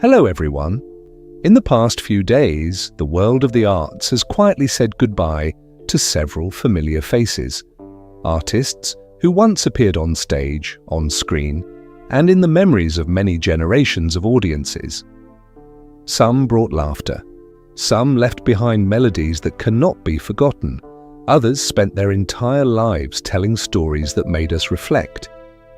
Hello everyone. In the past few days, the world of the arts has quietly said goodbye to several familiar faces. Artists who once appeared on stage, on screen, and in the memories of many generations of audiences. Some brought laughter. Some left behind melodies that cannot be forgotten. Others spent their entire lives telling stories that made us reflect.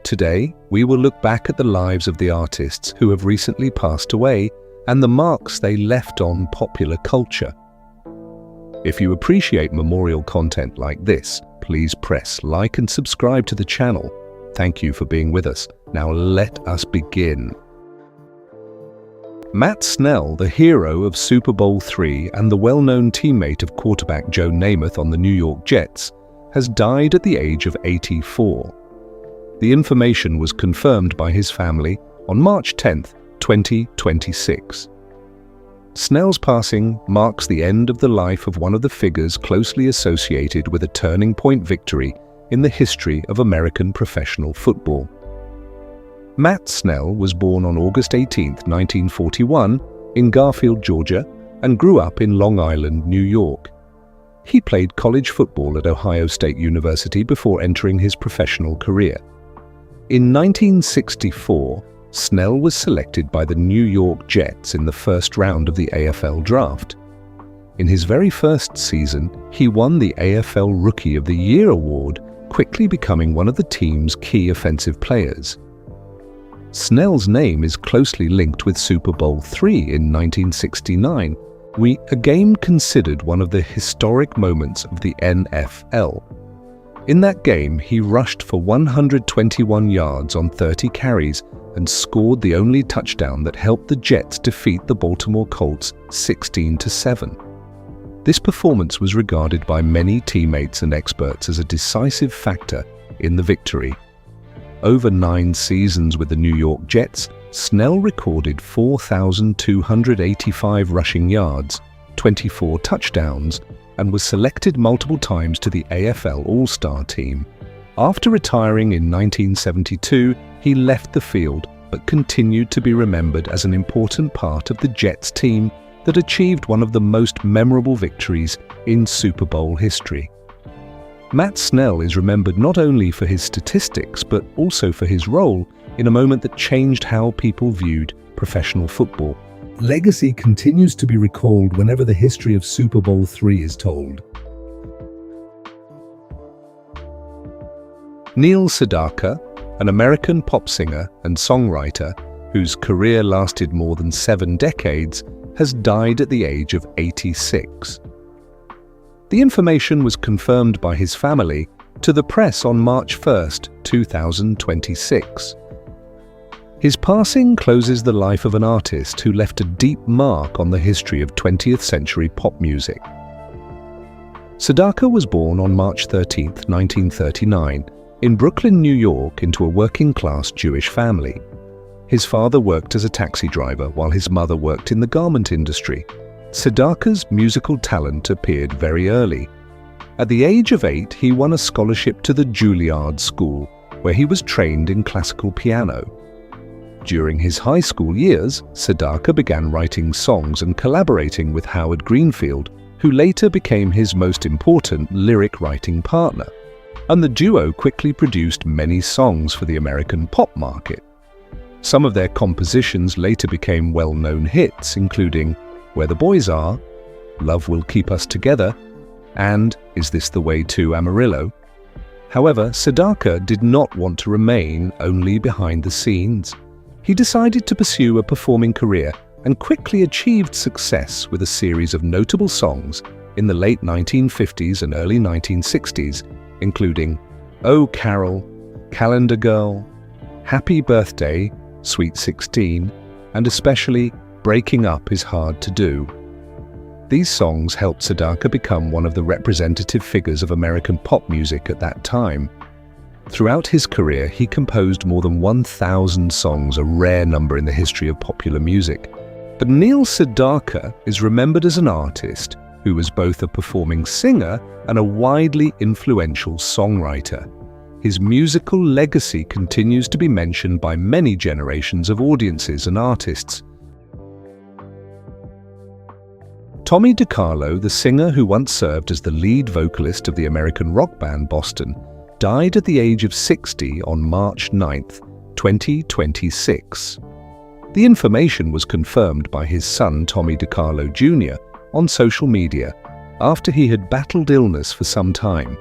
Today, we will look back at the lives of the artists who have recently passed away and the marks they left on popular culture. If you appreciate memorial content like this, please press like and subscribe to the channel. Thank you for being with us. Now let us begin. Matt Snell, the hero of Super Bowl III and the well-known teammate of quarterback Joe Namath on the New York Jets, has died at the age of 84. The information was confirmed by his family on March 10, 2026. Snell's passing marks the end of the life of one of the figures closely associated with a turning point victory in the history of American professional football. Matt Snell was born on August 18, 1941, in Garfield, Georgia, and grew up in Long Island, New York. He played college football at Ohio State University before entering his professional career. In 1964, Snell was selected by the New York Jets in the first round of the AFL draft. In his very first season, he won the AFL Rookie of the Year award, quickly becoming one of the team's key offensive players. Snell's name is closely linked with Super Bowl III in 1969, a game considered one of the historic moments of the NFL. In that game, he rushed for 121 yards on 30 carries and scored the only touchdown that helped the Jets defeat the Baltimore Colts 16-7. This performance was regarded by many teammates and experts as a decisive factor in the victory. Over 9 seasons with the New York Jets, Snell recorded 4,285 rushing yards, 24 touchdowns, and was selected multiple times to the AFL All-Star team. After retiring in 1972, he left the field but continued to be remembered as an important part of the Jets team that achieved one of the most memorable victories in Super Bowl history. Matt Snell is remembered not only for his statistics but also for his role in a moment that changed how people viewed professional football. Legacy continues to be recalled whenever the history of Super Bowl III is told. Neil Sedaka, an American pop singer and songwriter whose career lasted more than 7 decades, has died at the age of 86. The information was confirmed by his family to the press on March 1, 2026. His passing closes the life of an artist who left a deep mark on the history of 20th century pop music. Sedaka was born on March 13, 1939, in Brooklyn, New York, into a working-class Jewish family. His father worked as a taxi driver while his mother worked in the garment industry. Sedaka's musical talent appeared very early. At the age of 8, he won a scholarship to the Juilliard School, where he was trained in classical piano. During his high school years, Sedaka began writing songs and collaborating with Howard Greenfield, who later became his most important lyric writing partner, and the duo quickly produced many songs for the American pop market. Some of their compositions later became well-known hits, including Where the Boys Are, Love Will Keep Us Together, and Is This the Way to Amarillo? However, Sedaka did not want to remain only behind the scenes. He decided to pursue a performing career and quickly achieved success with a series of notable songs in the late 1950s and early 1960s, including Oh Carol, Calendar Girl, Happy Birthday, Sweet 16, and especially Breaking Up Is Hard to Do. These songs helped Sedaka become one of the representative figures of American pop music at that time. Throughout his career, he composed more than 1,000 songs, a rare number in the history of popular music. But Neil Sedaka is remembered as an artist who was both a performing singer and a widely influential songwriter. His musical legacy continues to be mentioned by many generations of audiences and artists. Tommy DiCarlo, the singer who once served as the lead vocalist of the American rock band Boston, died at the age of 60 on March 9, 2026. The information was confirmed by his son Tommy DiCarlo Jr. on social media after he had battled illness for some time.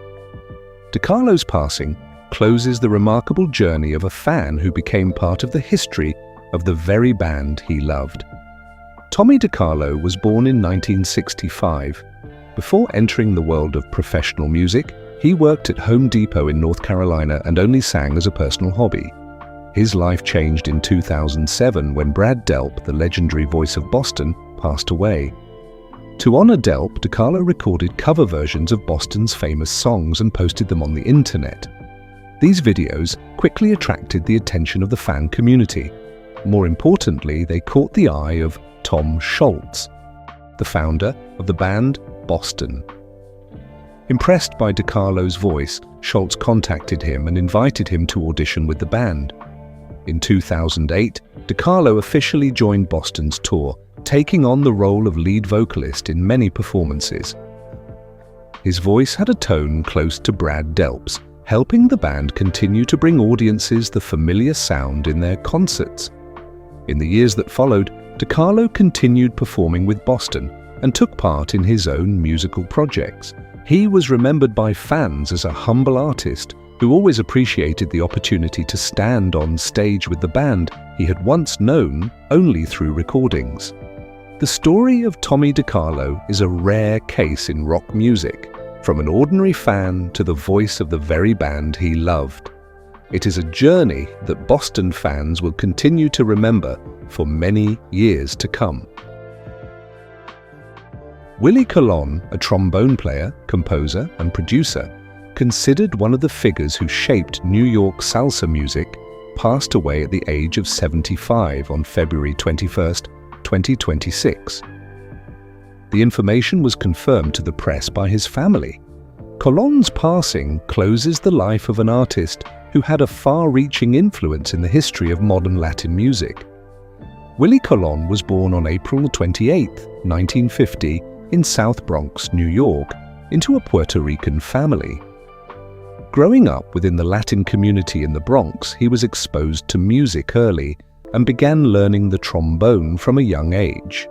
DiCarlo's passing closes the remarkable journey of a fan who became part of the history of the very band he loved. Tommy DiCarlo was born in 1965. Before entering the world of professional music, he worked at Home Depot in North Carolina and only sang as a personal hobby. His life changed in 2007 when Brad Delp, the legendary voice of Boston, passed away. To honor Delp, DiCarlo recorded cover versions of Boston's famous songs and posted them on the internet. These videos quickly attracted the attention of the fan community. More importantly, they caught the eye of Tom Scholz, the founder of the band Boston. Impressed by DiCarlo's voice, Scholz contacted him and invited him to audition with the band. In 2008, DiCarlo officially joined Boston's tour, taking on the role of lead vocalist in many performances. His voice had a tone close to Brad Delp's, helping the band continue to bring audiences the familiar sound in their concerts. In the years that followed, DiCarlo continued performing with Boston and took part in his own musical projects. He was remembered by fans as a humble artist who always appreciated the opportunity to stand on stage with the band he had once known only through recordings. The story of Tommy DiCarlo is a rare case in rock music, from an ordinary fan to the voice of the very band he loved. It is a journey that Boston fans will continue to remember for many years to come. Willie Colon, a trombone player, composer, and producer, considered one of the figures who shaped New York salsa music, passed away at the age of 75 on February 21, 2026. The information was confirmed to the press by his family. Colon's passing closes the life of an artist who had a far-reaching influence in the history of modern Latin music. Willie Colon was born on April 28, 1950, in South Bronx, New York, into a Puerto Rican family. Growing up within the Latin community in the Bronx, he was exposed to music early and began learning the trombone from a young age.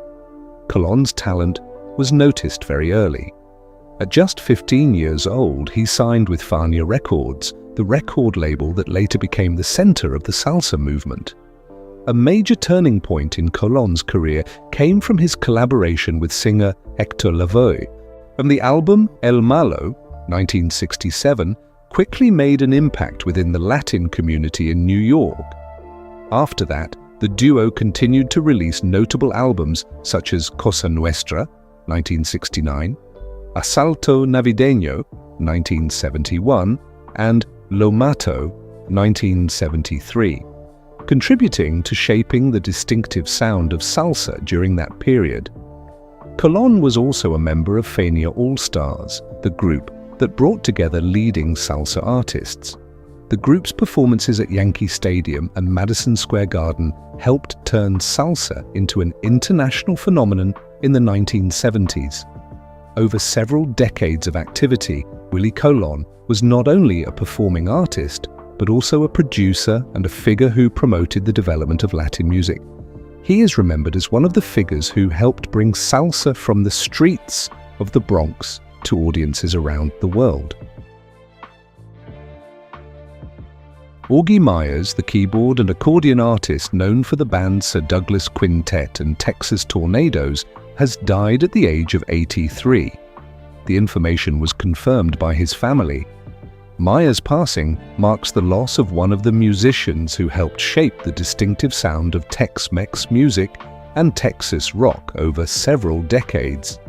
Colon's talent was noticed very early. At just 15 years old, he signed with Fania Records, the record label that later became the center of the salsa movement. A major turning point in Colon's career came from his collaboration with singer Hector Lavoe. From the album El Malo, 1967, quickly made an impact within the Latin community in New York. After that, the duo continued to release notable albums such as Cosa Nuestra, 1969, Asalto Navideño, 1971, and Lo Mato, 1973, contributing to shaping the distinctive sound of salsa during that period. Colon was also a member of Fania All-Stars, the group that brought together leading salsa artists. The group's performances at Yankee Stadium and Madison Square Garden helped turn salsa into an international phenomenon in the 1970s. Over several decades of activity, Willie Colon was not only a performing artist, but also a producer and a figure who promoted the development of Latin music. He is remembered as one of the figures who helped bring salsa from the streets of the Bronx to audiences around the world. Augie Myers, the keyboard and accordion artist known for the bands Sir Douglas Quintet and Texas Tornadoes, has died at the age of 83. The information was confirmed by his family. Myers' passing marks the loss of one of the musicians who helped shape the distinctive sound of Tex-Mex music and Texas rock over several decades.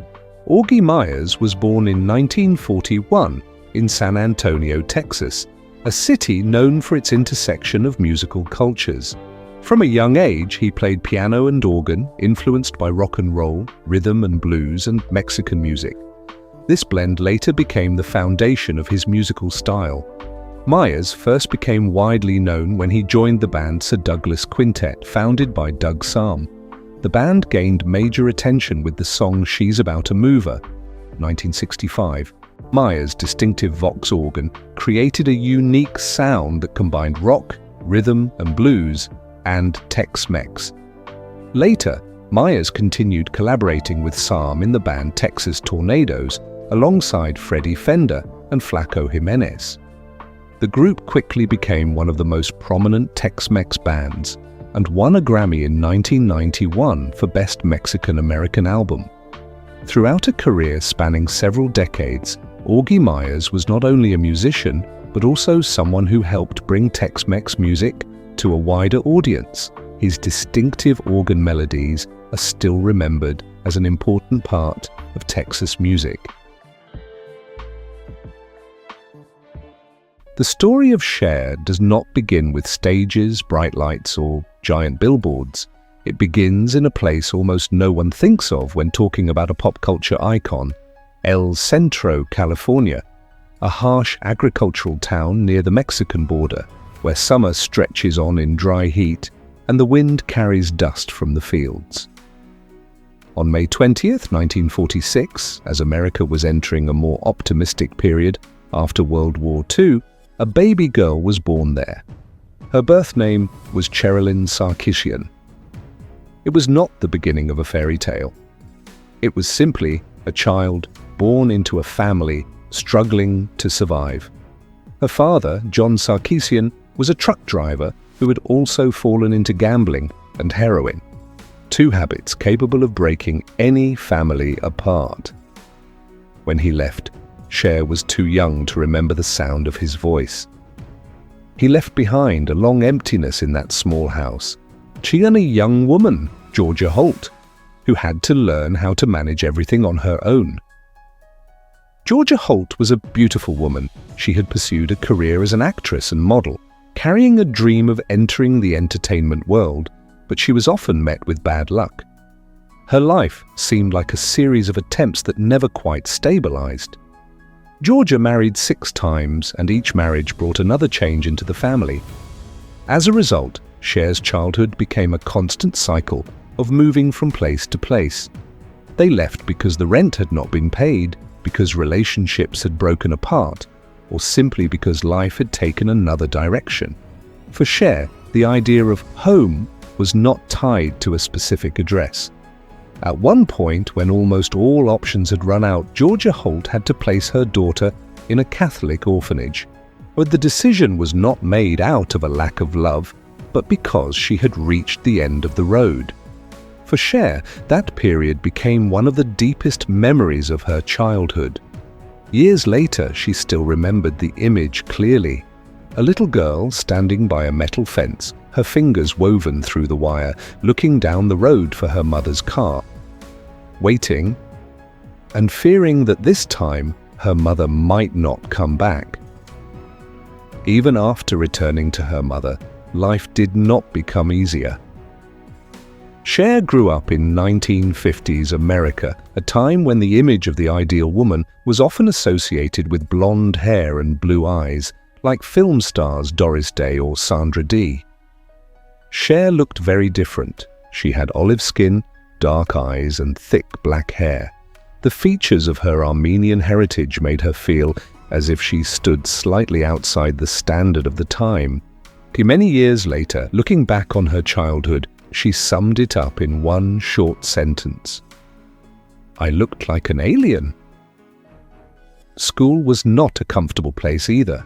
Augie Myers was born in 1941 in San Antonio, Texas, a city known for its intersection of musical cultures. From a young age, he played piano and organ, influenced by rock and roll, rhythm and blues, and Mexican music. This blend later became the foundation of his musical style. Myers first became widely known when he joined the band Sir Douglas Quintet, founded by Doug Sahm. the band gained major attention with the song She's About a Mover, 1965. Myers' distinctive Vox organ created a unique sound that combined rock, rhythm and blues, and Tex-Mex. Later, Myers continued collaborating with Sam in the band Texas Tornadoes, alongside Freddie Fender and Flaco Jimenez. The group quickly became one of the most prominent Tex-Mex bands and won a Grammy in 1991 for Best Mexican-American Album. Throughout a career spanning several decades, Augie Myers was not only a musician, but also someone who helped bring Tex-Mex music to a wider audience. His distinctive organ melodies are still remembered as an important part of Texas music. The story of Cher does not begin with stages, bright lights, or giant billboards. It begins in a place almost no one thinks of when talking about a pop culture icon, El Centro, California, a harsh agricultural town near the Mexican border, where summer stretches on in dry heat and the wind carries dust from the fields. On May 20th, 1946, as America was entering a more optimistic period after World War II, a baby girl was born there. Her birth name was Cherilyn Sarkisian. It was not the beginning of a fairy tale. It was simply a child born into a family struggling to survive. Her father, John Sarkisian, was a truck driver who had also fallen into gambling and heroin, two habits capable of breaking any family apart. When he left, Cher was too young to remember the sound of his voice. He left behind a long emptiness in that small house. She and a young woman, Georgia Holt, who had to learn how to manage everything on her own. Georgia Holt was a beautiful woman. She had pursued a career as an actress and model, carrying a dream of entering the entertainment world, but she was often met with bad luck. Her life seemed like a series of attempts that never quite stabilized. Georgia married 6 times, and each marriage brought another change into the family. As a result, Cher's childhood became a constant cycle of moving from place to place. They left because the rent had not been paid, because relationships had broken apart, or simply because life had taken another direction. For Cher, the idea of home was not tied to a specific address. At one point, when almost all options had run out, Georgia Holt had to place her daughter in a Catholic orphanage. But the decision was not made out of a lack of love, but because she had reached the end of the road. For Cher, that period became one of the deepest memories of her childhood. Years later, she still remembered the image clearly. A little girl standing by a metal fence, her fingers woven through the wire, looking down the road for her mother's car, waiting and fearing that this time her mother might not come back. Even after returning to her mother, life did not become easier. Cher grew up in 1950s America, a time when the image of the ideal woman was often associated with blonde hair and blue eyes, like film stars Doris Day or Sandra Dee. Cher looked very different. She had olive skin, dark eyes, and thick black hair. The features of her Armenian heritage made her feel as if she stood slightly outside the standard of the time. Many years later, looking back on her childhood, she summed it up in one short sentence: "I looked like an alien." School was not a comfortable place either.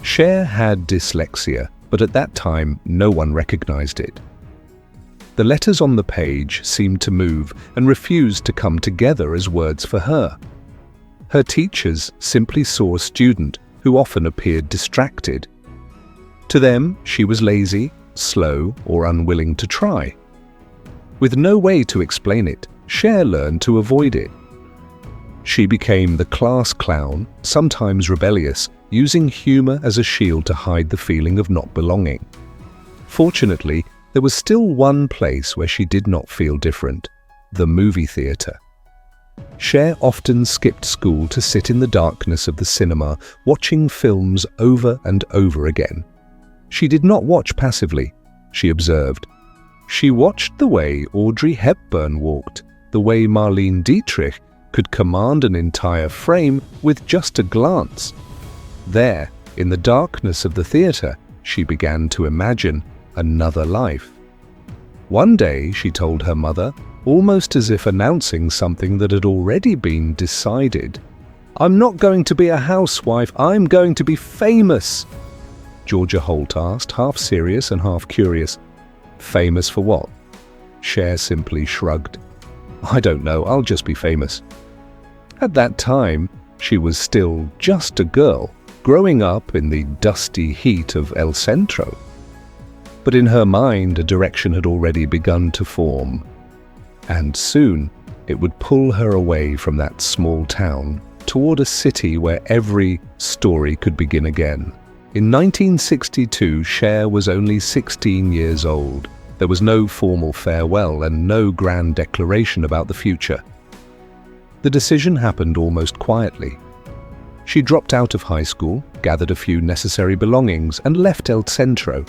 Cher had dyslexia, but at that time no one recognized it. The letters on the page seemed to move and refused to come together as words for her. Her teachers simply saw a student who often appeared distracted. To them, she was lazy, slow, or unwilling to try. With no way to explain it, Cher learned to avoid it. She became the class clown, sometimes rebellious, using humor as a shield to hide the feeling of not belonging. Fortunately, there was still one place where she did not feel different: the movie theater. Cher often skipped school to sit in the darkness of the cinema, watching films over and over again. She did not watch passively. She observed. She watched the way Audrey Hepburn walked, the way Marlene Dietrich could command an entire frame with just a glance. There, in the darkness of the theater, she began to imagine another life. One day, she told her mother, almost as if announcing something that had already been decided, "I'm not going to be a housewife, I'm going to be famous." Georgia Holt asked, half serious and half curious. "Famous for what?" Cher simply shrugged. "I don't know, I'll just be famous." At that time, she was still just a girl, growing up in the dusty heat of El Centro. But in her mind, a direction had already begun to form. And soon, it would pull her away from that small town toward a city where every story could begin again. In 1962, Cher was only 16 years old. There was no formal farewell and no grand declaration about the future. The decision happened almost quietly. She dropped out of high school, gathered a few necessary belongings, and left El Centro,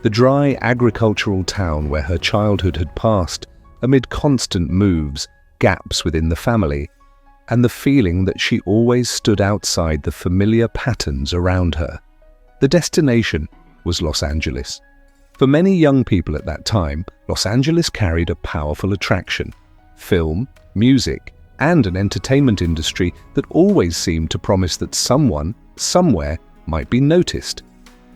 the dry agricultural town where her childhood had passed, amid constant moves, gaps within the family, and the feeling that she always stood outside the familiar patterns around her. The destination was Los Angeles. For many young people at that time, Los Angeles carried a powerful attraction: film, music, and an entertainment industry that always seemed to promise that someone, somewhere, might be noticed.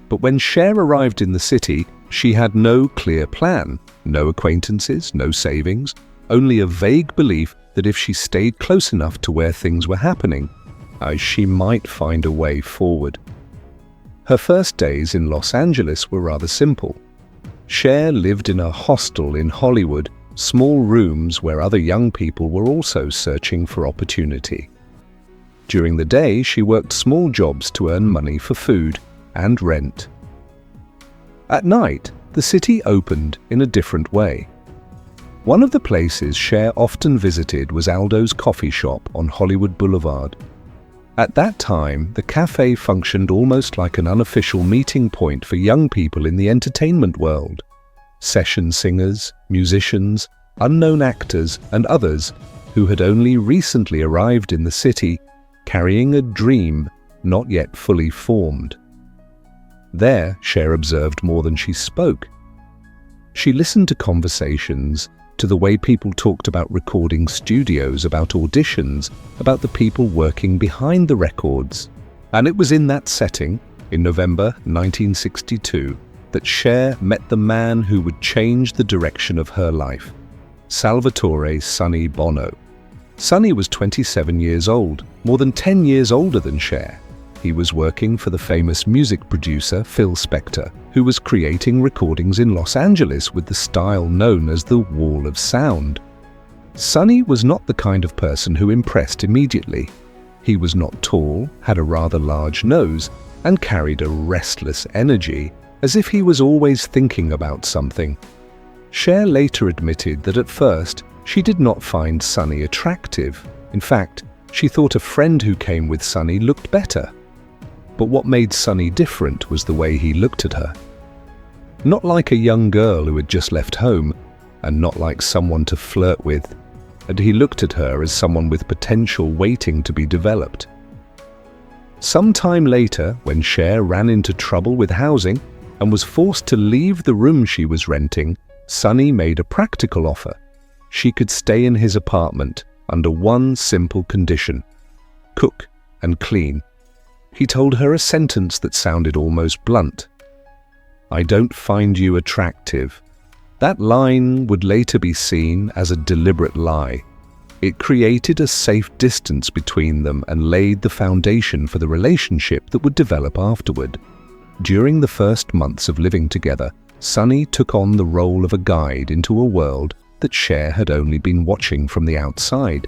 But when Cher arrived in the city, she had no clear plan, no acquaintances, no savings, only a vague belief that if she stayed close enough to where things were happening, she might find a way forward. Her first days in Los Angeles were rather simple. Cher lived in a hostel in Hollywood, small rooms where other young people were also searching for opportunity. During the day, she worked small jobs to earn money for food and rent. At night, the city opened in a different way. One of the places Cher often visited was Aldo's coffee shop on Hollywood Boulevard. At that time, the cafe functioned almost like an unofficial meeting point for young people in the entertainment world. Session singers, musicians, unknown actors, and others who had only recently arrived in the city, carrying a dream not yet fully formed. There, Cher observed more than she spoke. She listened to conversations, to the way people talked about recording studios, about auditions, about the people working behind the records. And it was in that setting, in November 1962, that Cher met the man who would change the direction of her life, Salvatore "Sonny" Bono. Sonny was 27 years old, more than 10 years older than Cher. He was working for the famous music producer Phil Spector, who was creating recordings in Los Angeles with the style known as the Wall of Sound. Sonny was not the kind of person who impressed immediately. He was not tall, had a rather large nose, and carried a restless energy, as if he was always thinking about something. Cher later admitted that at first she did not find Sonny attractive. In fact, she thought a friend who came with Sonny looked better. But what made Sonny different was the way he looked at her. Not like a young girl who had just left home, and not like someone to flirt with, and he looked at her as someone with potential waiting to be developed. Some time later, when Cher ran into trouble with housing and was forced to leave the room she was renting, Sonny made a practical offer. She could stay in his apartment under one simple condition: cook and clean. He told her a sentence that sounded almost blunt. "I don't find you attractive." That line would later be seen as a deliberate lie. It created a safe distance between them and laid the foundation for the relationship that would develop afterward. During the first months of living together, Sonny took on the role of a guide into a world that Cher had only been watching from the outside.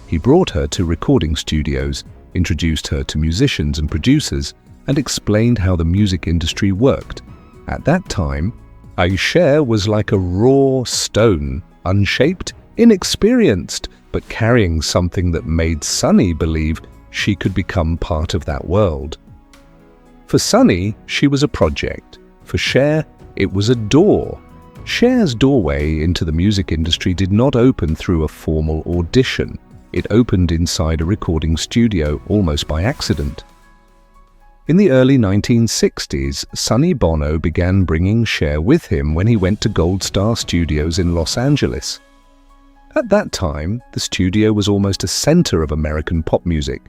He brought her to recording studios, introduced her to musicians and producers, and explained how the music industry worked. At that time, Cher was like a raw stone, unshaped, inexperienced, but carrying something that made Sonny believe she could become part of that world. For Sonny, she was a project. For Cher, it was a door. Cher's doorway into the music industry did not open through a formal audition. It opened inside a recording studio almost by accident. In the early 1960s, Sonny Bono began bringing Cher with him when he went to Gold Star Studios in Los Angeles. At that time, the studio was almost a center of American pop music.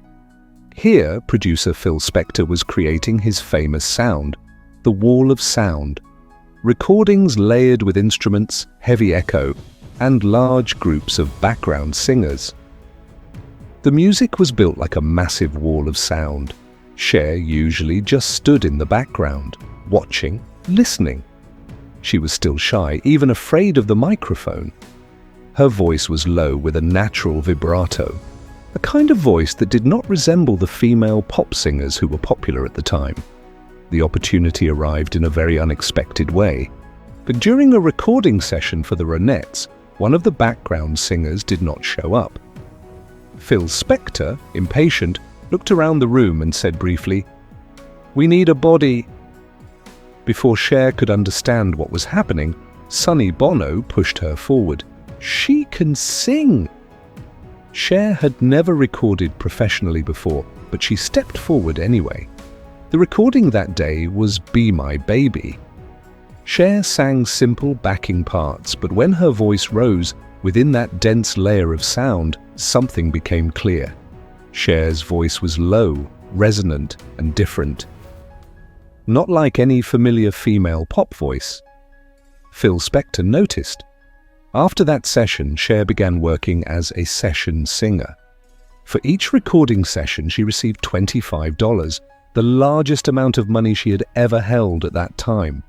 Here, producer Phil Spector was creating his famous sound, the wall of sound. Recordings layered with instruments, heavy echo, and large groups of background singers. The music was built like a massive wall of sound. Cher usually just stood in the background, watching, listening. She was still shy, even afraid of the microphone. Her voice was low with a natural vibrato, a kind of voice that did not resemble the female pop singers who were popular at the time. The opportunity arrived in a very unexpected way. But during a recording session for the Ronettes, one of the background singers did not show up. Phil Spector, impatient, looked around the room and said briefly, "We need a body." Before Cher could understand what was happening, Sonny Bono pushed her forward. "She can sing!" Cher had never recorded professionally before, but she stepped forward anyway. The recording that day was Be My Baby. Cher sang simple backing parts, but when her voice rose within that dense layer of sound, something became clear. Cher's voice was low, resonant, and different. Not like any familiar female pop voice. Phil Spector noticed. After that session, Cher began working as a session singer. For each recording session, she received $25, the largest amount of money she had ever held at that time.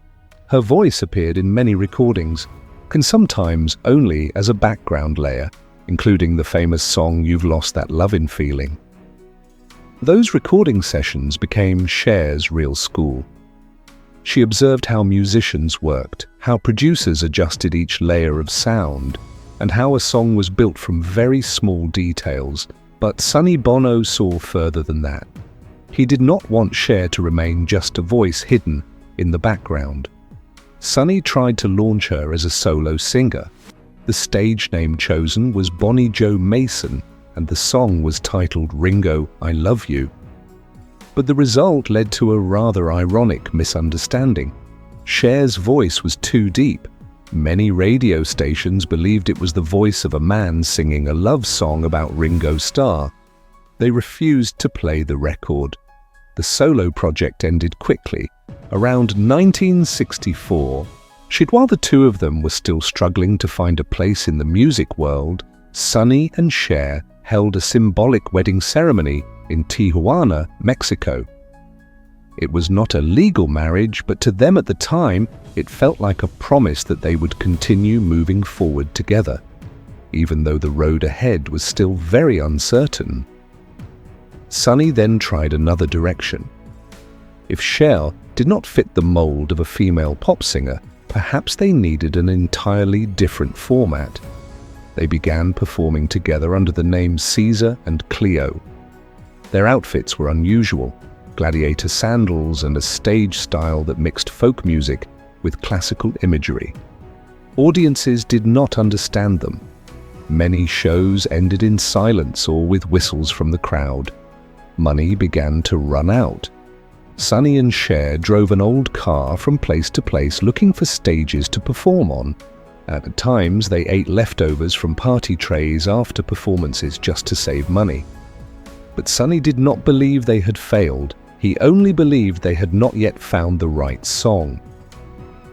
Her voice appeared in many recordings, and sometimes only as a background layer, including the famous song You've Lost That Lovin' Feeling. Those recording sessions became Cher's real school. She observed how musicians worked, how producers adjusted each layer of sound, and how a song was built from very small details. But Sonny Bono saw further than that. He did not want Cher to remain just a voice hidden in the background. Sonny tried to launch her as a solo singer. The stage name chosen was Bonnie Jo Mason, and the song was titled Ringo, I Love You. But the result led to a rather ironic misunderstanding. Cher's voice was too deep. Many radio stations believed it was the voice of a man singing a love song about Ringo Starr. They refused to play the record. The solo project ended quickly. Around 1964, while the two of them were still struggling to find a place in the music world, Sonny and Cher held a symbolic wedding ceremony in Tijuana, Mexico. It was not a legal marriage, but to them at the time, it felt like a promise that they would continue moving forward together, even though the road ahead was still very uncertain. Sonny then tried another direction. If Cher did not fit the mold of a female pop singer, perhaps they needed an entirely different format. They began performing together under the names Caesar and Cleo. Their outfits were unusual, gladiator sandals and a stage style that mixed folk music with classical imagery. Audiences did not understand them. Many shows ended in silence or with whistles from the crowd. Money began to run out. Sonny and Cher drove an old car from place to place looking for stages to perform on. At times, they ate leftovers from party trays after performances just to save money. But Sonny did not believe they had failed. He only believed they had not yet found the right song.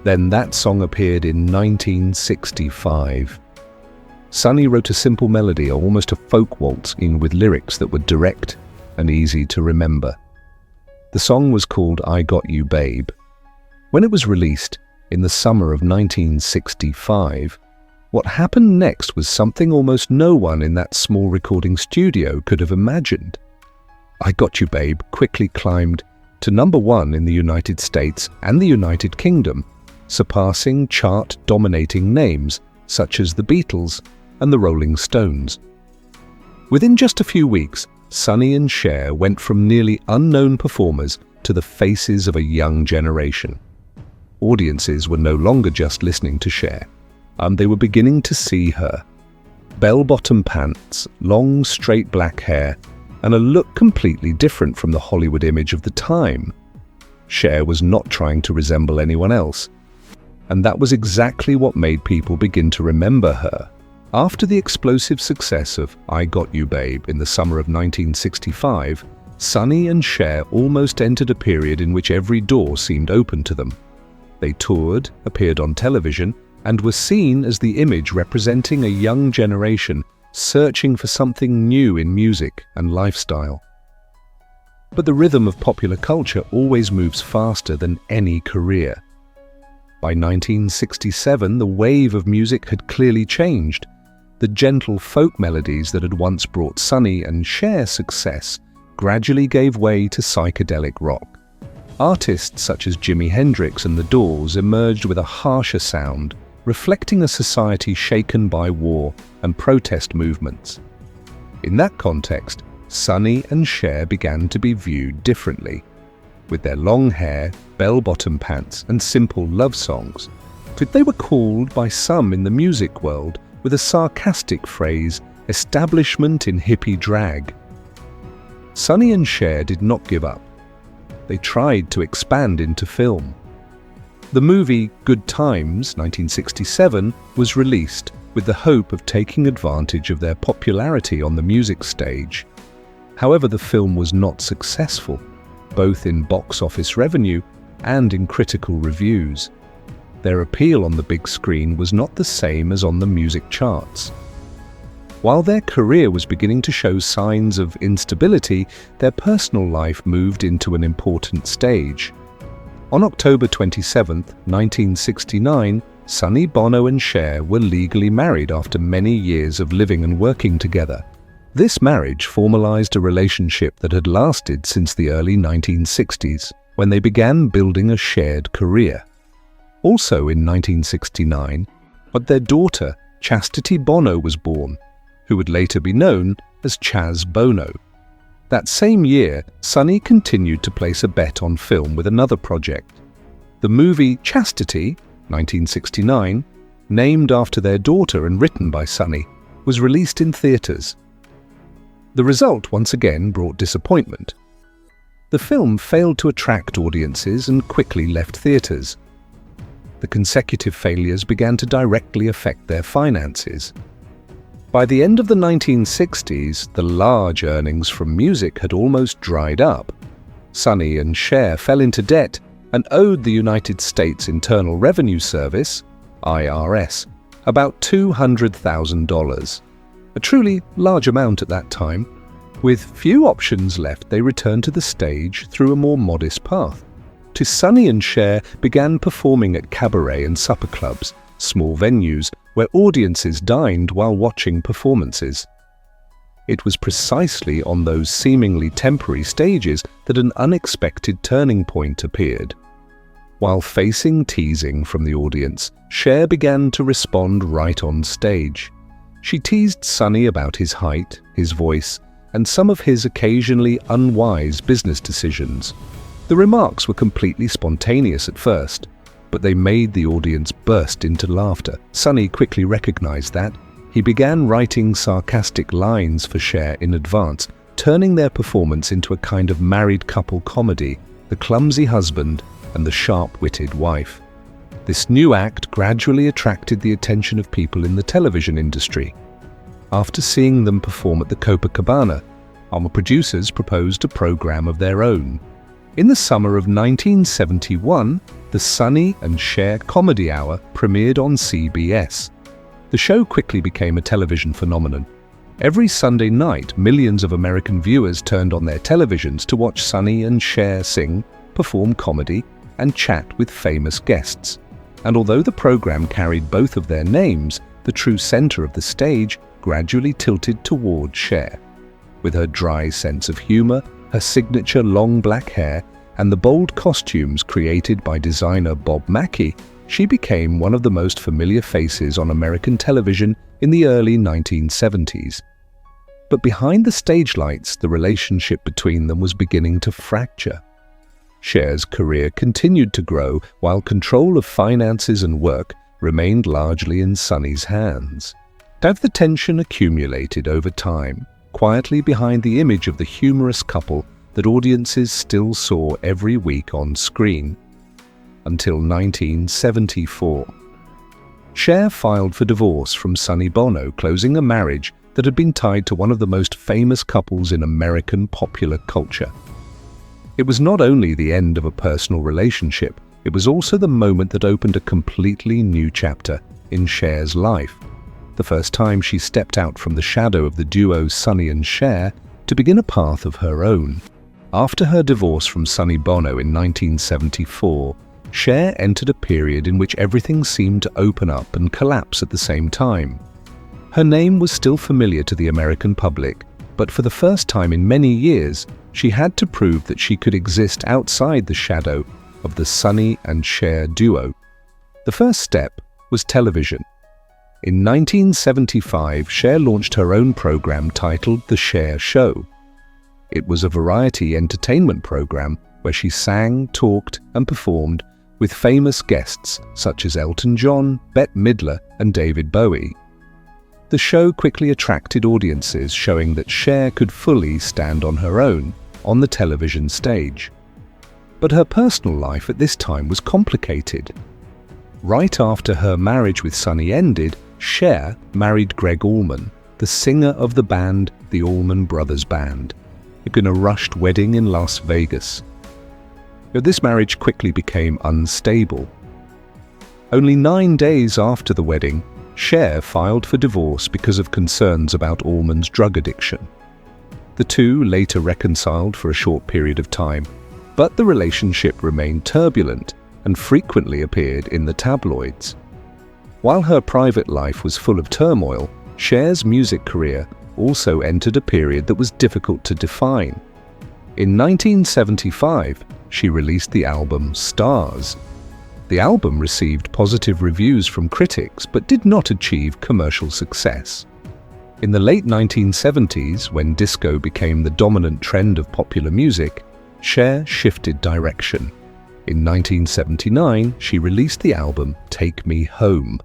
Then that song appeared in 1965. Sonny wrote a simple melody, almost a folk waltz, with lyrics that were direct and easy to remember. The song was called I Got You Babe. When it was released in the summer of 1965, what happened next was something almost no one in that small recording studio could have imagined. I Got You Babe quickly climbed to #1 in the United States and the United Kingdom, surpassing chart-dominating names such as the Beatles and the Rolling Stones. Within just a few weeks, Sonny and Cher went from nearly unknown performers to the faces of a young generation. audiences were no longer just listening to Cher. They were beginning to see her. Bell-bottom pants, long straight black hair, and a look completely different from the Hollywood image of the time. Cher was not trying to resemble anyone else, and that was exactly what made people begin to remember her. After the explosive success of I Got You Babe in the summer of 1965, Sonny and Cher almost entered a period in which every door seemed open to them. They toured, appeared on television, and were seen as the image representing a young generation searching for something new in music and lifestyle. But the rhythm of popular culture always moves faster than any career. By 1967, the wave of music had clearly changed. The gentle folk melodies that had once brought Sonny and Cher success gradually gave way to psychedelic rock. Artists such as Jimi Hendrix and the Doors emerged with a harsher sound, reflecting a society shaken by war and protest movements. In that context, Sonny and Cher began to be viewed differently. With their long hair, bell-bottom pants, and simple love songs, they were called by some in the music world with a sarcastic phrase, establishment in hippie drag. Sonny and Cher did not give up. They tried to expand into film. The movie Good Times, 1967, was released with the hope of taking advantage of their popularity on the music stage. However, the film was not successful, both in box office revenue and in critical reviews. Their appeal on the big screen was not the same as on the music charts. While their career was beginning to show signs of instability, their personal life moved into an important stage. On October 27, 1969, Sonny Bono and Cher were legally married after many years of living and working together. This marriage formalized a relationship that had lasted since the early 1960s, when they began building a shared career. Also in 1969, their daughter, Chastity Bono, was born, who would later be known as Chaz Bono. That same year, Sonny continued to place a bet on film with another project. The movie Chastity, 1969, named after their daughter and written by Sonny, was released in theaters. The result once again brought disappointment. The film failed to attract audiences and quickly left theaters. The consecutive failures began to directly affect their finances. By the end of the 1960s, the large earnings from music had almost dried up. Sonny and Cher fell into debt and owed the United States Internal Revenue Service, IRS, about $200,000, a truly large amount at that time. With few options left, they returned to the stage through a more modest path. Sonny and Cher began performing at cabaret and supper clubs, small venues where audiences dined while watching performances. It was precisely on those seemingly temporary stages that an unexpected turning point appeared. While facing teasing from the audience, Cher began to respond right on stage. She teased Sonny about his height, his voice, and some of his occasionally unwise business decisions. The remarks were completely spontaneous at first, but they made the audience burst into laughter. Sonny quickly recognized that. He began writing sarcastic lines for Cher in advance, turning their performance into a kind of married couple comedy, The Clumsy Husband and the Sharp-Witted Wife. This new act gradually attracted the attention of people in the television industry. After seeing them perform at the Copacabana, our producers proposed a program of their own. In the summer of 1971, the Sonny and Cher Comedy Hour premiered on CBS. The show quickly became a television phenomenon. Every Sunday night, millions of American viewers turned on their televisions to watch Sonny and Cher sing, perform comedy, and chat with famous guests. And although the program carried both of their names, the true center of the stage gradually tilted toward Cher. With her dry sense of humor, her signature long black hair, and the bold costumes created by designer Bob Mackie, she became one of the most familiar faces on American television in the early 1970s. But behind the stage lights, the relationship between them was beginning to fracture. Cher's career continued to grow while control of finances and work remained largely in Sonny's hands. Have the tension accumulated over time, quietly behind the image of the humorous couple that audiences still saw every week on screen. Until 1974. Cher filed for divorce from Sonny Bono, closing a marriage that had been tied to one of the most famous couples in American popular culture. It was not only the end of a personal relationship, it was also the moment that opened a completely new chapter in Cher's life. The first time she stepped out from the shadow of the duo Sonny and Cher to begin a path of her own. After her divorce from Sonny Bono in 1974, Cher entered a period in which everything seemed to open up and collapse at the same time. Her name was still familiar to the American public, but for the first time in many years, she had to prove that she could exist outside the shadow of the Sonny and Cher duo. The first step was television. In 1975, Cher launched her own program titled The Cher Show. It was a variety entertainment program where she sang, talked, and performed with famous guests such as Elton John, Bette Midler, and David Bowie. The show quickly attracted audiences, showing that Cher could fully stand on her own on the television stage. But her personal life at this time was complicated. Right after her marriage with Sonny ended, Cher married Greg Allman, the singer of the band the Allman Brothers Band, in a rushed wedding in Las Vegas. This marriage quickly became unstable. Only 9 days after the wedding, Cher filed for divorce because of concerns about Allman's drug addiction. The two later reconciled for a short period of time, but the relationship remained turbulent and frequently appeared in the tabloids. While her private life was full of turmoil, Cher's music career also entered a period that was difficult to define. In 1975, she released the album Stars. The album received positive reviews from critics but did not achieve commercial success. In the late 1970s, when disco became the dominant trend of popular music, Cher shifted direction. In 1979, she released the album Take Me Home.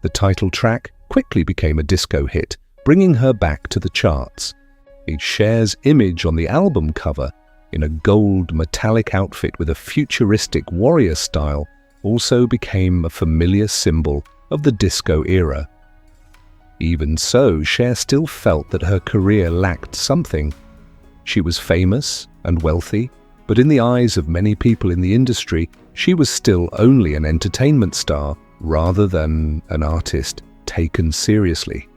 The title track quickly became a disco hit, bringing her back to the charts. Cher's image on the album cover, in a gold metallic outfit with a futuristic warrior style, also became a familiar symbol of the disco era. Even so, Cher still felt that her career lacked something. She was famous and wealthy, but in the eyes of many people in the industry, she was still only an entertainment star rather than an artist taken seriously.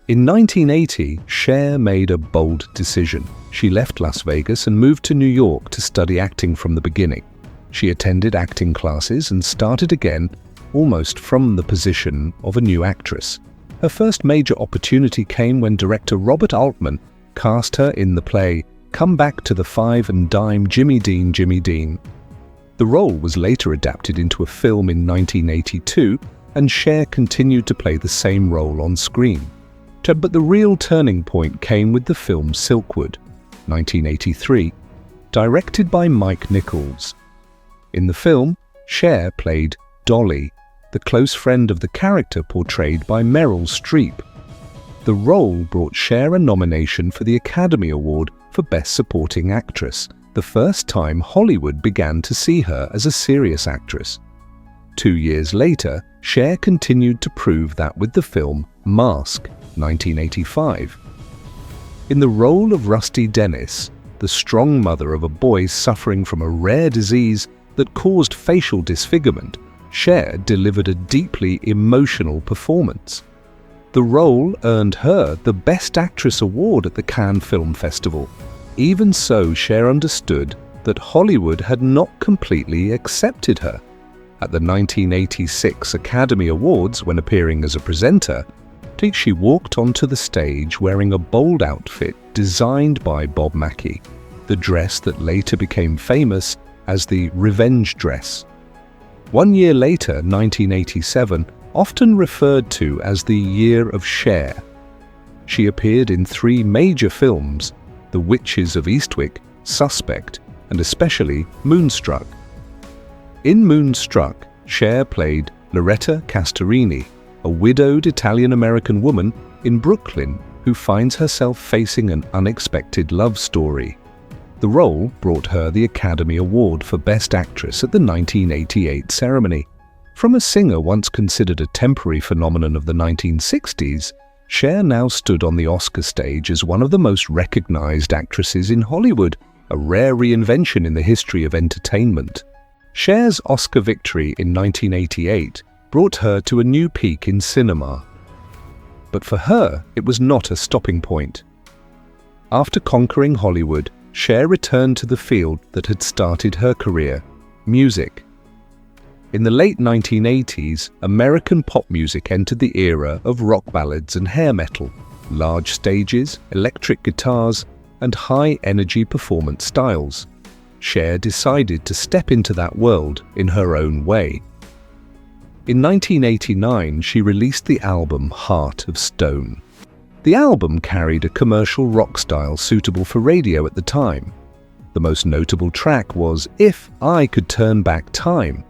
In 1980, Cher made a bold decision. She left Las Vegas and moved to New York to study acting from the beginning. She attended acting classes and started again almost from the position of a new actress. Her first major opportunity came when director Robert Altman cast her in the play Come Back to the Five and Dime Jimmy Dean, Jimmy Dean. The role was later adapted into a film in 1982, and Cher continued to play the same role on screen. But the real turning point came with the film Silkwood, 1983, directed by Mike Nichols. In the film, Cher played Dolly, the close friend of the character portrayed by Meryl Streep. The role brought Cher a nomination for the Academy Award for Best Supporting Actress, the first time Hollywood began to see her as a serious actress. 2 years later, Cher continued to prove that with the film Mask, 1985. In the role of Rusty Dennis, the strong mother of a boy suffering from a rare disease that caused facial disfigurement, Cher delivered a deeply emotional performance. The role earned her the Best Actress award at the Cannes Film Festival. Even so, Cher understood that Hollywood had not completely accepted her. At the 1986 Academy Awards, when appearing as a presenter, she walked onto the stage wearing a bold outfit designed by Bob Mackie, the dress that later became famous as the revenge dress. 1 year later, 1987, often referred to as the Year of Cher. She appeared in 3 major films: The Witches of Eastwick, Suspect, and especially Moonstruck. In Moonstruck, Cher played Loretta Castorini, a widowed Italian-American woman in Brooklyn who finds herself facing an unexpected love story. The role brought her the Academy Award for Best Actress at the 1988 ceremony. From a singer once considered a temporary phenomenon of the 1960s, Cher now stood on the Oscar stage as one of the most recognized actresses in Hollywood, a rare reinvention in the history of entertainment. Cher's Oscar victory in 1988 brought her to a new peak in cinema. But for her, it was not a stopping point. After conquering Hollywood, Cher returned to the field that had started her career, music. In the late 1980s, American pop music entered the era of rock ballads and hair metal, large stages, electric guitars, and high-energy performance styles. Cher decided to step into that world in her own way. In 1989, she released the album Heart of Stone. The album carried a commercial rock style suitable for radio at the time. The most notable track was If I Could Turn Back Time.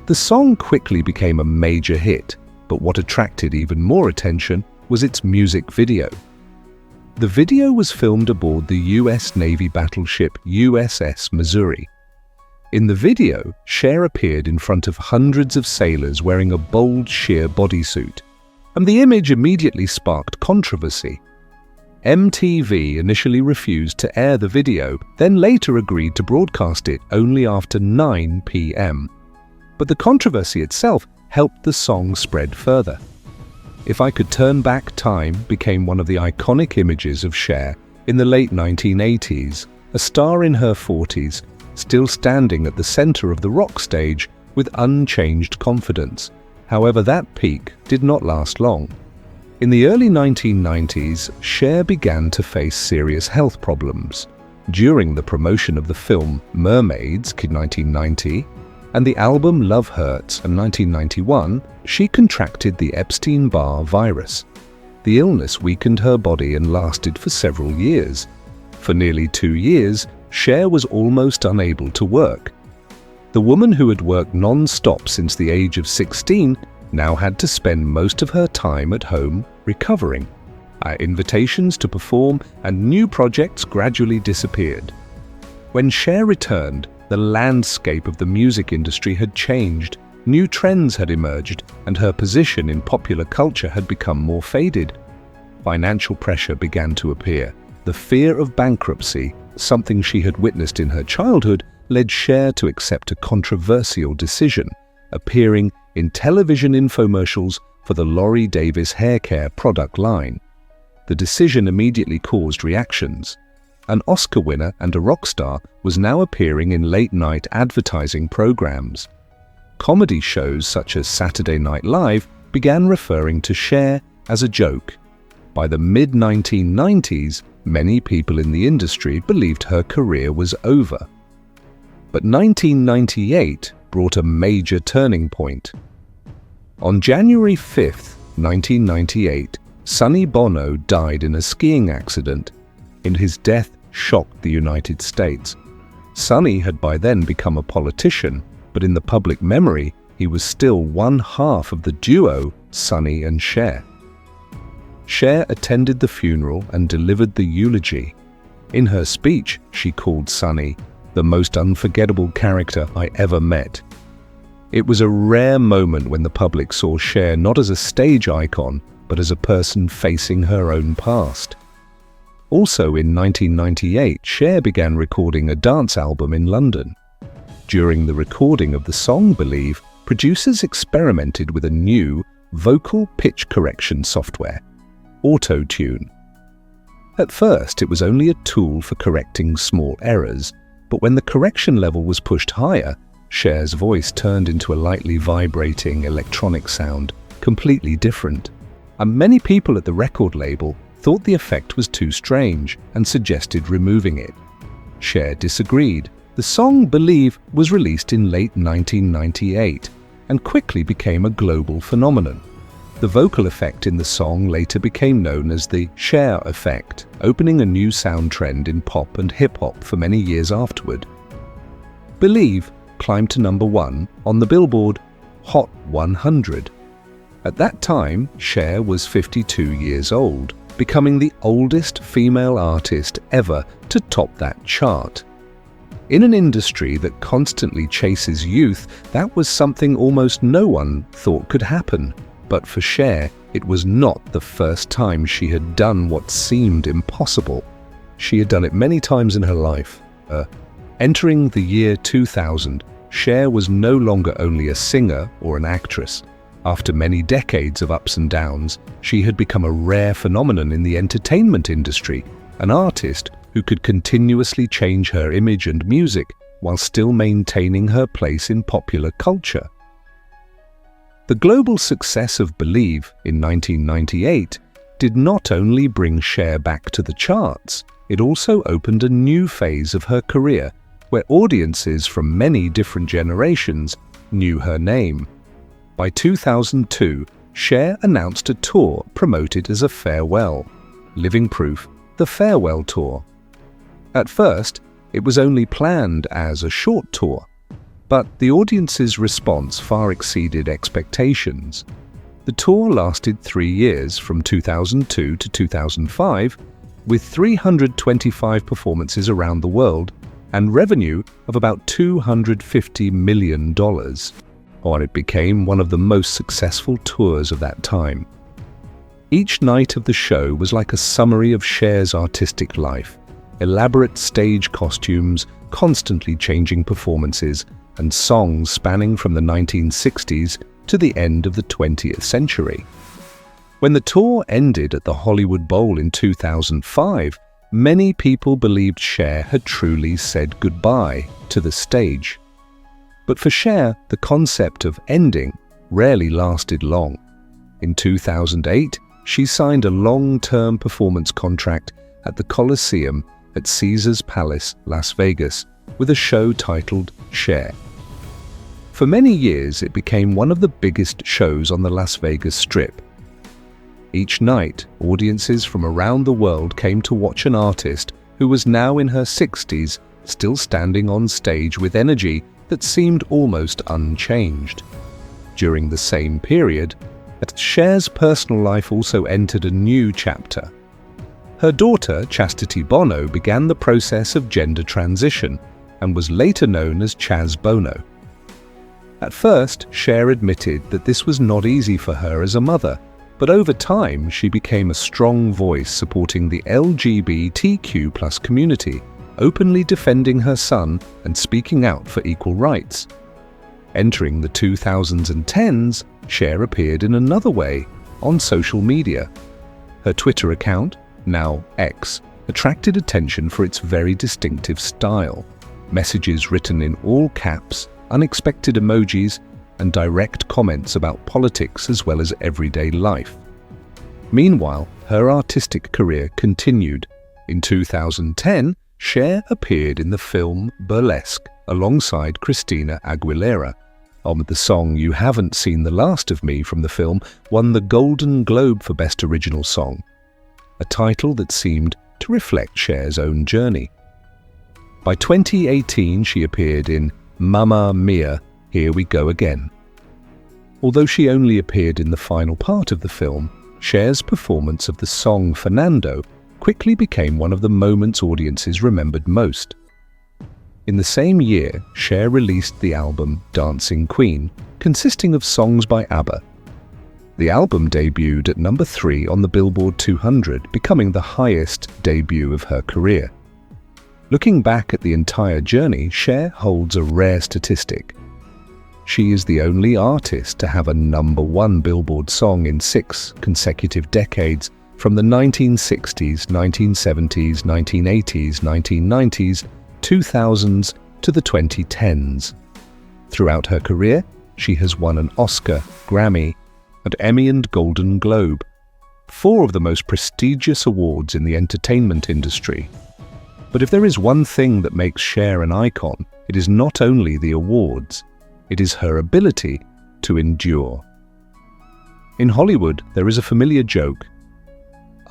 The song quickly became a major hit, but what attracted even more attention was its music video. The video was filmed aboard the U.S. Navy battleship USS Missouri. In the video, Cher appeared in front of hundreds of sailors wearing a bold sheer bodysuit, and the image immediately sparked controversy. MTV initially refused to air the video, then later agreed to broadcast it only after 9 p.m. But the controversy itself helped the song spread further. If I Could Turn Back Time became one of the iconic images of Cher in the late 1980s, a star in her 40s, still standing at the center of the rock stage with unchanged confidence. However, that peak did not last long. In the early 1990s, Cher began to face serious health problems. During the promotion of the film Mermaids in 1990 and the album Love Hurts in 1991, she contracted the Epstein-Barr virus. The illness weakened her body and lasted for several years. For nearly 2 years, Cher was almost unable to work. The woman who had worked non-stop since the age of 16 now had to spend most of her time at home recovering. Our invitations to perform and new projects gradually disappeared. When Cher returned, the landscape of the music industry had changed, new trends had emerged, and her position in popular culture had become more faded. Financial pressure began to appear. The fear of bankruptcy, something she had witnessed in her childhood, led Cher to accept a controversial decision, appearing in television infomercials for the Laurie Davis hair care product line. The decision immediately caused reactions. An Oscar winner and a rock star was now appearing in late-night advertising programs. Comedy shows such as Saturday Night Live began referring to Cher as a joke. By the mid-1990s, many people in the industry believed her career was over. But 1998 brought a major turning point. On January 5, 1998, Sonny Bono died in a skiing accident, and his death shocked the United States. Sonny had by then become a politician, but in the public memory, he was still one half of the duo Sonny and Cher. Cher attended the funeral and delivered the eulogy. In her speech, she called Sonny the most unforgettable character I ever met. It was a rare moment when the public saw Cher not as a stage icon, but as a person facing her own past. Also in 1998, Cher began recording a dance album in London. During the recording of the song Believe, producers experimented with a new vocal pitch correction software, Auto-Tune. At first, it was only a tool for correcting small errors, but when the correction level was pushed higher, Cher's voice turned into a lightly vibrating electronic sound, completely different. And many people at the record label thought the effect was too strange and suggested removing it. Cher disagreed. The song Believe was released in late 1998 and quickly became a global phenomenon. The vocal effect in the song later became known as the Cher effect, opening a new sound trend in pop and hip-hop for many years afterward. Believe climbed to number 1 on the Billboard Hot 100. At that time, Cher was 52 years old, becoming the oldest female artist ever to top that chart. In an industry that constantly chases youth, that was something almost no one thought could happen. But for Cher, it was not the first time she had done what seemed impossible. She had done it many times in her life. Entering the year 2000, Cher was no longer only a singer or an actress. After many decades of ups and downs, she had become a rare phenomenon in the entertainment industry, an artist who could continuously change her image and music while still maintaining her place in popular culture. The global success of Believe in 1998 did not only bring Cher back to the charts, it also opened a new phase of her career where audiences from many different generations knew her name. By 2002, Cher announced a tour promoted as a farewell, Living Proof, the Farewell Tour. At first, it was only planned as a short tour, but the audience's response far exceeded expectations. The tour lasted 3 years, from 2002 to 2005, with 325 performances around the world and revenue of about $250 million. And it became one of the most successful tours of that time. Each night of the show was like a summary of Cher's artistic life. Elaborate stage costumes, constantly changing performances, and songs spanning from the 1960s to the end of the 20th century. When the tour ended at the Hollywood Bowl in 2005, many people believed Cher had truly said goodbye to the stage. But for Cher, the concept of ending rarely lasted long. In 2008, she signed a long-term performance contract at the Coliseum at Caesars Palace, Las Vegas, with a show titled Cher. For many years, it became one of the biggest shows on the Las Vegas Strip. Each night, audiences from around the world came to watch an artist who was now in her 60s, still standing on stage with energy that seemed almost unchanged. During the same period, Cher's personal life also entered a new chapter. Her daughter, Chastity Bono, began the process of gender transition and was later known as Chaz Bono. At first, Cher admitted that this was not easy for her as a mother, but over time she became a strong voice supporting the LGBTQ+ community, openly defending her son and speaking out for equal rights. Entering the 2000s and 10s, Cher appeared in another way, on social media. Her Twitter account, now X, attracted attention for its very distinctive style. Messages written in all caps, unexpected emojis, and direct comments about politics as well as everyday life. Meanwhile, her artistic career continued. In 2010, Cher appeared in the film Burlesque alongside Christina Aguilera. The song You Haven't Seen the Last of Me from the film won the Golden Globe for Best Original Song, a title that seemed to reflect Cher's own journey. By 2018, she appeared in Mamma Mia, Here We Go Again. Although she only appeared in the final part of the film, Cher's performance of the song Fernando quickly became one of the moments audiences remembered most. In the same year, Cher released the album Dancing Queen, consisting of songs by ABBA. The album debuted at number 3 on the Billboard 200, becoming the highest debut of her career. Looking back at the entire journey, Cher holds a rare statistic. She is the only artist to have a number 1 Billboard song in 6 consecutive decades, from the 1960s, 1970s, 1980s, 1990s, 2000s to the 2010s. Throughout her career, she has won an Oscar, Grammy, and Emmy and Golden Globe, 4 of the most prestigious awards in the entertainment industry. But if there is one thing that makes Cher an icon, it is not only the awards, it is her ability to endure. In Hollywood, there is a familiar joke.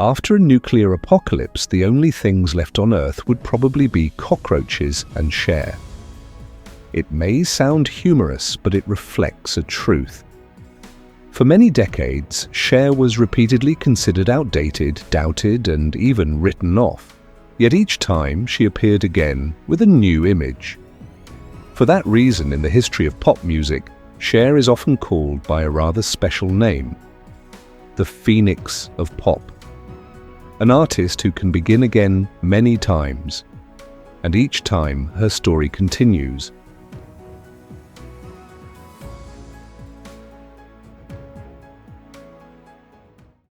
After a nuclear apocalypse, the only things left on Earth would probably be cockroaches and Cher. It may sound humorous, but it reflects a truth. For many decades, Cher was repeatedly considered outdated, doubted, and even written off. Yet each time she appeared again with a new image. For that reason, in the history of pop music, Cher is often called by a rather special name: the Phoenix of Pop. An artist who can begin again many times, and each time her story continues,